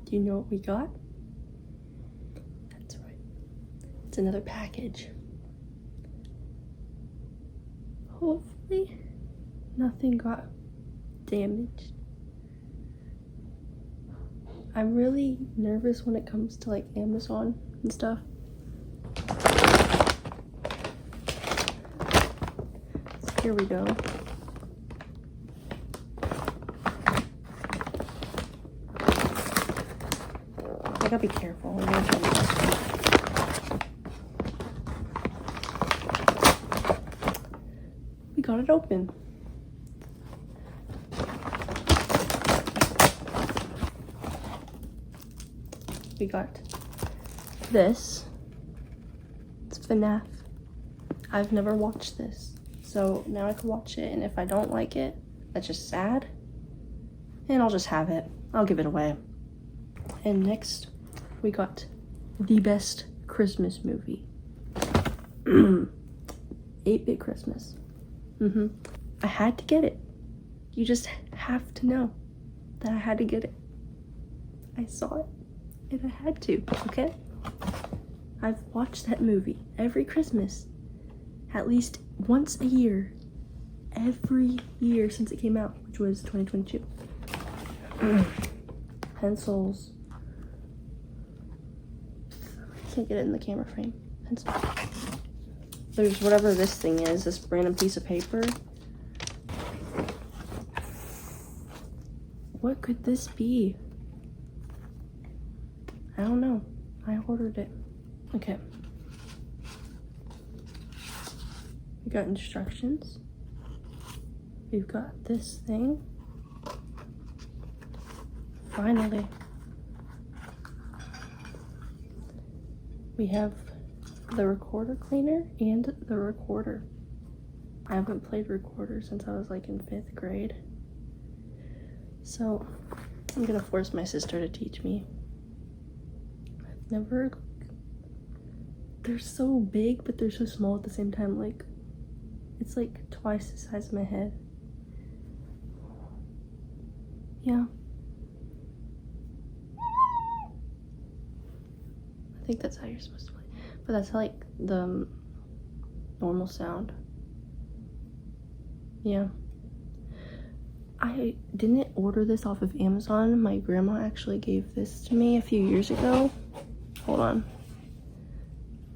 Do you know what we got? That's right. It's another package. Hopefully nothing got damaged. I'm really nervous when it comes to like Amazon and stuff. So here we go. I gotta be careful. We got it open. We got this. It's FNAF. I've never watched this, so now I can watch it, and if I don't like it, that's just sad, and I'll just have it. I'll give it away. And next, we got The Best Christmas Movie. 8-Bit Christmas. I had to get it. You just have to know that I had to get it. I saw it, and I had to, okay? I've watched that movie every Christmas, at least once a year, every year since it came out, which was 2022. Pencils. I can't get it in the camera frame. Pencils. There's whatever this thing is, this random piece of paper. What could this be? I don't know. I ordered it. Okay. We got instructions. We've got this thing. Finally. We have the recorder cleaner and the recorder. I haven't played recorder since I was like in 5th grade. So I'm gonna force my sister to teach me. I've never... They're so big, but they're so small at the same time. Like, it's like twice the size of my head. Yeah. I think that's how you're supposed to play. But that's like the normal sound. Yeah. I didn't order this off of Amazon. My grandma actually gave this to me a few years ago. Hold on.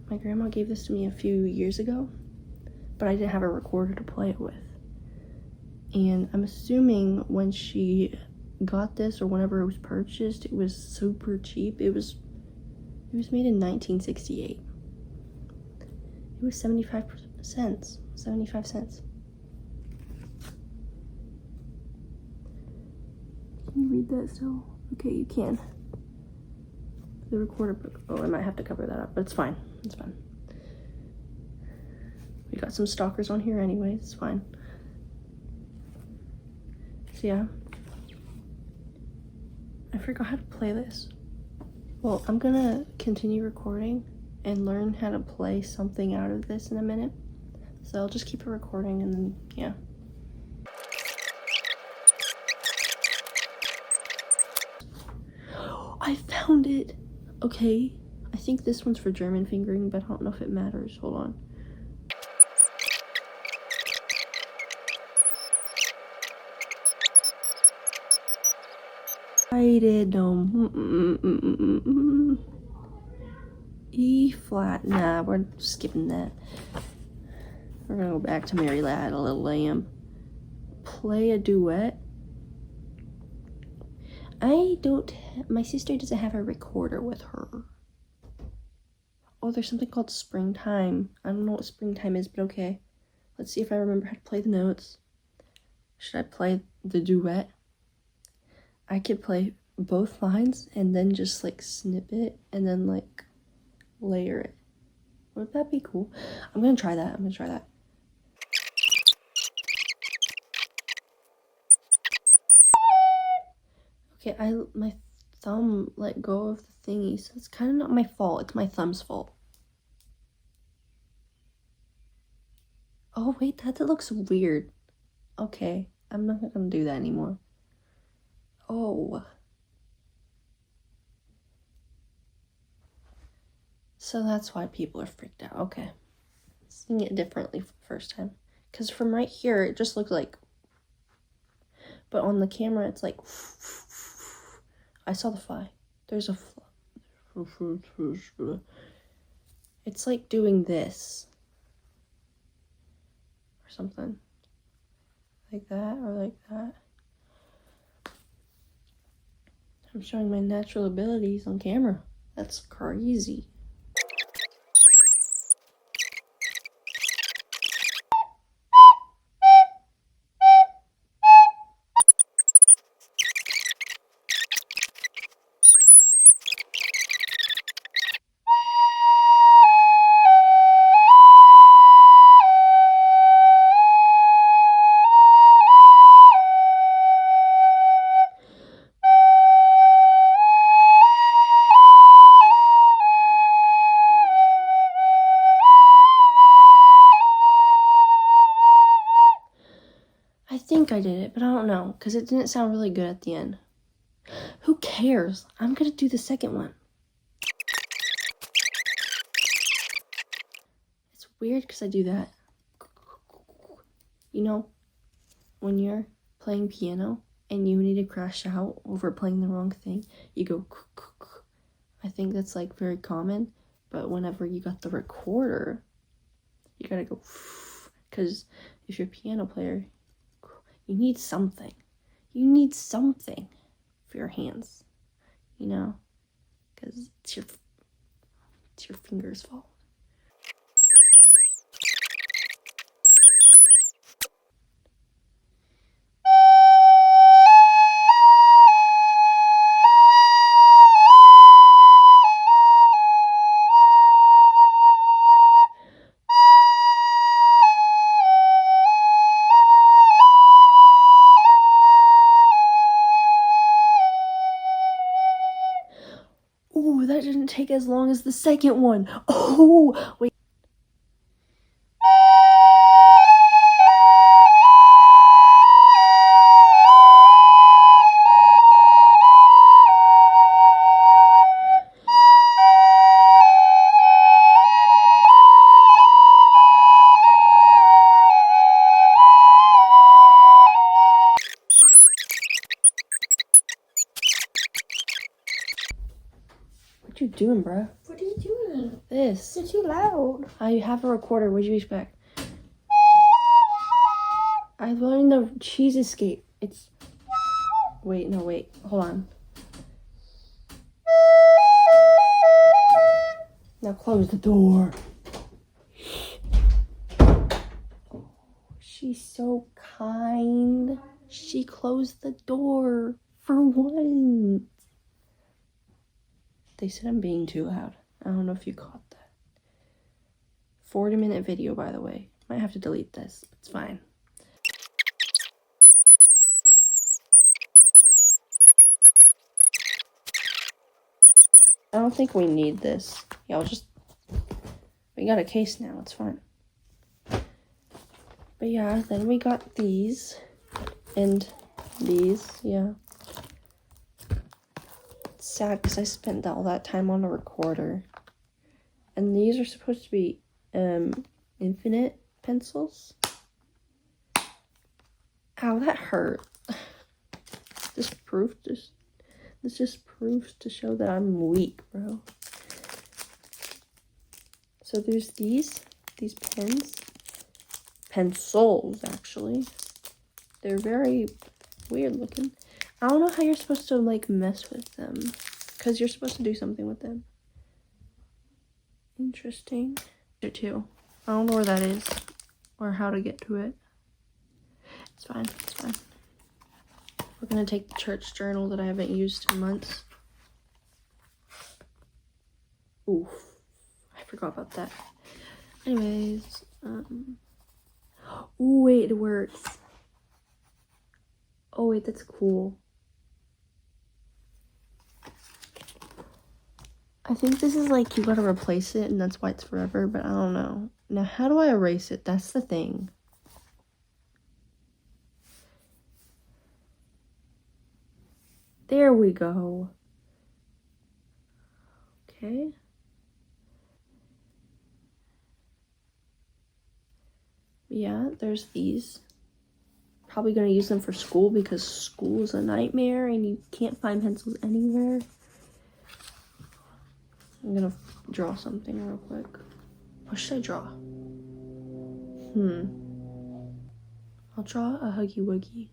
My grandma gave this to me a few years ago, but I didn't have a recorder to play it with. And I'm assuming when she got this, or whenever it was purchased, it was super cheap. It was made in 1968. It was 75 cents. 75 cents. Can you read that still? Okay, you can. The recorder book. Oh, I might have to cover that up, but it's fine. It's fine. We got some stalkers on here anyway. It's fine. So yeah. I forgot how to play this. Well, I'm gonna continue recording and learn how to play something out of this in a minute. So I'll just keep it recording and then, yeah. I found it! Okay, I think this one's for German fingering, but I don't know if it matters. Hold on. I did E flat. Nah, we're skipping that. We're gonna go back to Mary Had a Little Lamb. Play a duet. My sister doesn't have a recorder with her. Oh, there's something called Springtime. I don't know what Springtime is, but okay. Let's see if I remember how to play the notes. Should I play the duet? I could play both lines and then just like snip it and then like layer it. Would that be cool? I'm gonna try that. Okay, my thumb let go of the thingy, so it's kind of not my fault. It's my thumb's fault. Oh wait, that looks weird. Okay, I'm not gonna do that anymore. Oh. So that's why people are freaked out. Okay. Seeing it differently for the first time. Because from right here, it just looked like... But on the camera, it's like... I saw the fly. There's a fly. It's like doing this. Or something. Like that, or like that. I'm showing my natural abilities on camera. That's crazy. I think I did it, but I don't know, because it didn't sound really good at the end. Who cares? I'm gonna do the second one. It's weird because I do that. You know, when you're playing piano and you need to crash out over playing the wrong thing, you go. I think that's like very common, but whenever you got the recorder, you gotta go, because if you're a piano player, you need something. You need something for your hands, you know, because it's your finger's fault. Ooh, that didn't take as long as the second one. Oh, wait. What you doing, bruh? What are you doing? This. You're too loud. I have a recorder. What do you expect? I learned the cheese escape. It's... Wait, no, wait. Hold on. Now close the door. She's so kind. She closed the door for once. They said I'm being too loud. I don't know if you caught that. 40-minute video, by the way. Might have to delete this. It's fine. I don't think we need this. Yeah, we got a case now. It's fine. But yeah, then we got these. And these, yeah. It's sad because I spent all that time on a recorder. And these are supposed to be infinite pencils. Ow, that hurt. This just proves to show that I'm weak, bro. So there's these pens. Pencils, actually. They're very weird looking. I don't know how you're supposed to, like, mess with them. Because you're supposed to do something with them. Interesting. There too. I don't know where that is. Or how to get to it. It's fine. It's fine. We're gonna take the church journal that I haven't used in months. Oof. I forgot about that. Anyways, ooh, wait, it works. Oh, wait, that's cool. I think this is like you gotta replace it and that's why it's forever, but I don't know. Now, how do I erase it? That's the thing. There we go. Okay. Yeah, there's these. Probably gonna use them for school because school is a nightmare and you can't find pencils anywhere. I'm gonna draw something real quick. What should I draw? I'll draw a Huggy Wuggy.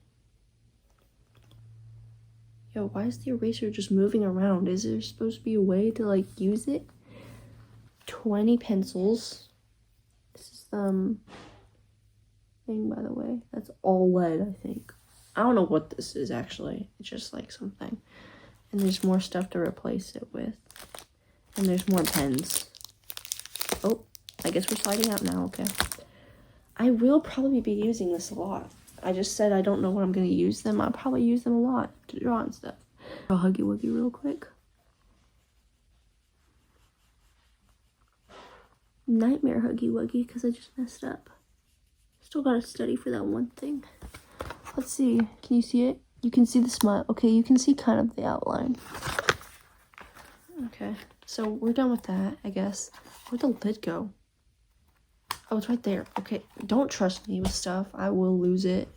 Yo, why is the eraser just moving around? Is there supposed to be a way to like use it? 20 pencils. This is thing, by the way. That's all lead, I think. I don't know what this is actually. It's just like something. And there's more stuff to replace it with. And there's more pens. Oh, I guess we're sliding out now, okay. I will probably be using this a lot. I just said I don't know what I'm going to use them. I'll probably use them a lot to draw and stuff. I'll Huggy Wuggy real quick. Nightmare Huggy Wuggy because I just messed up. Still got to study for that one thing. Let's see. Can you see it? You can see the smile. Okay, you can see kind of the outline. Okay, so we're done with that, I guess. Where'd the lid go? Oh, it's right there. Okay, don't trust me with stuff. I will lose it.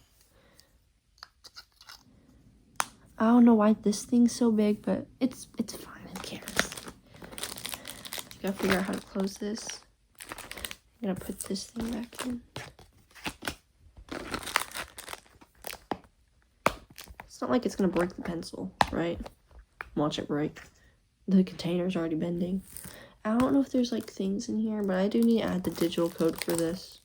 I don't know why this thing's so big, but it's fine. Who cares? I gotta figure out how to close this. I'm gonna put this thing back in. It's not like it's gonna break the pencil, right? Watch it break. The container's already bending. I don't know if there's like things in here, but I do need to add the digital code for this.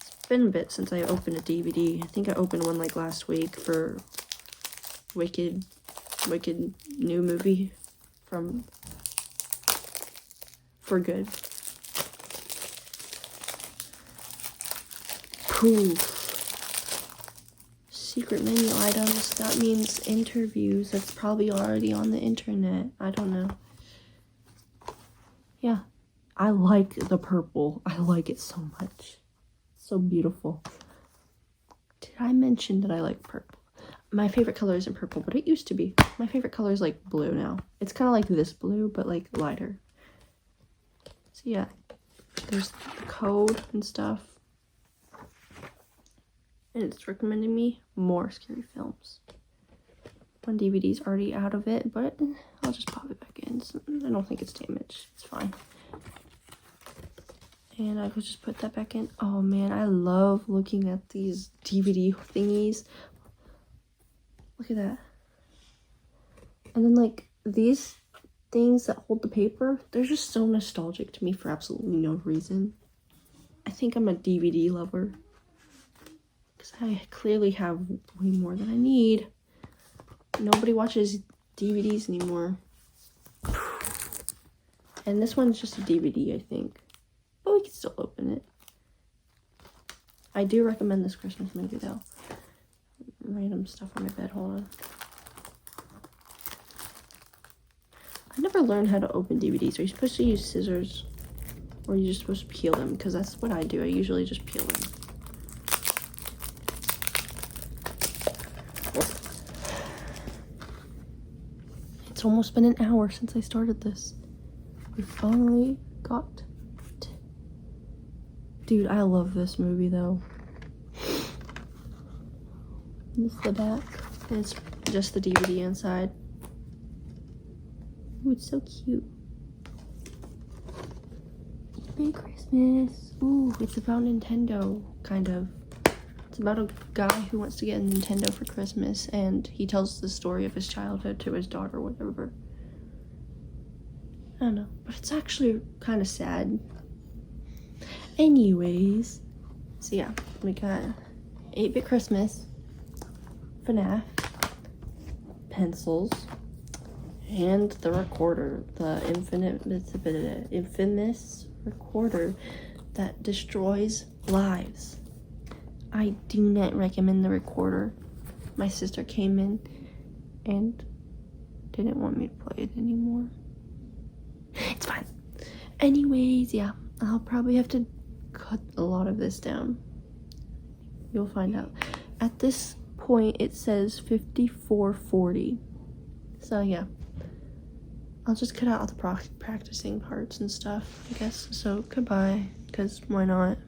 It's been a bit since I opened a DVD. I think I opened one like last week for Wicked new movie from For Good. Poof. Secret menu items, that means interviews. That's probably already on the internet. I don't know. Yeah, I like the purple. I like it so much. It's so beautiful. Did I mention that I like purple? My favorite color isn't purple, but it used to be. My favorite color is like blue now. It's kind of like this blue, but like lighter. So yeah, there's the code and stuff. And it's recommending me more scary films. One DVD's already out of it, but I'll just pop it back in. So I don't think it's damaged. It's fine. And I will just put that back in. Oh man, I love looking at these DVD thingies. Look at that. And then like these things that hold the paper, they're just so nostalgic to me for absolutely no reason. I think I'm a DVD lover. I clearly have way more than I need. Nobody watches DVDs anymore. And this one's just a DVD, I think. But we can still open it. I do recommend this Christmas movie, though. Random stuff on my bed, hold on. I never learned how to open DVDs. Are you supposed to use scissors? Or are you just supposed to peel them? Because that's what I do. I usually just peel them. It's almost been an hour since I started this. We finally got it. Dude, I love this movie though. This is the back. And it's just the DVD inside. Ooh, it's so cute. Merry Christmas. Ooh, it's about Nintendo, kind of. It's about a guy who wants to get a Nintendo for Christmas, and he tells the story of his childhood to his daughter, whatever. I don't know, but it's actually kind of sad. Anyways, so yeah, we got 8-Bit Christmas, FNAF, pencils, and the recorder, the infamous recorder that destroys lives. I do not recommend the recorder. My sister came in and didn't want me to play it anymore. It's fine. Anyways, yeah, I'll probably have to cut a lot of this down. You'll find out. At this point, it says 54:40. So yeah, I'll just cut out all the practicing parts and stuff, I guess. So goodbye, because why not?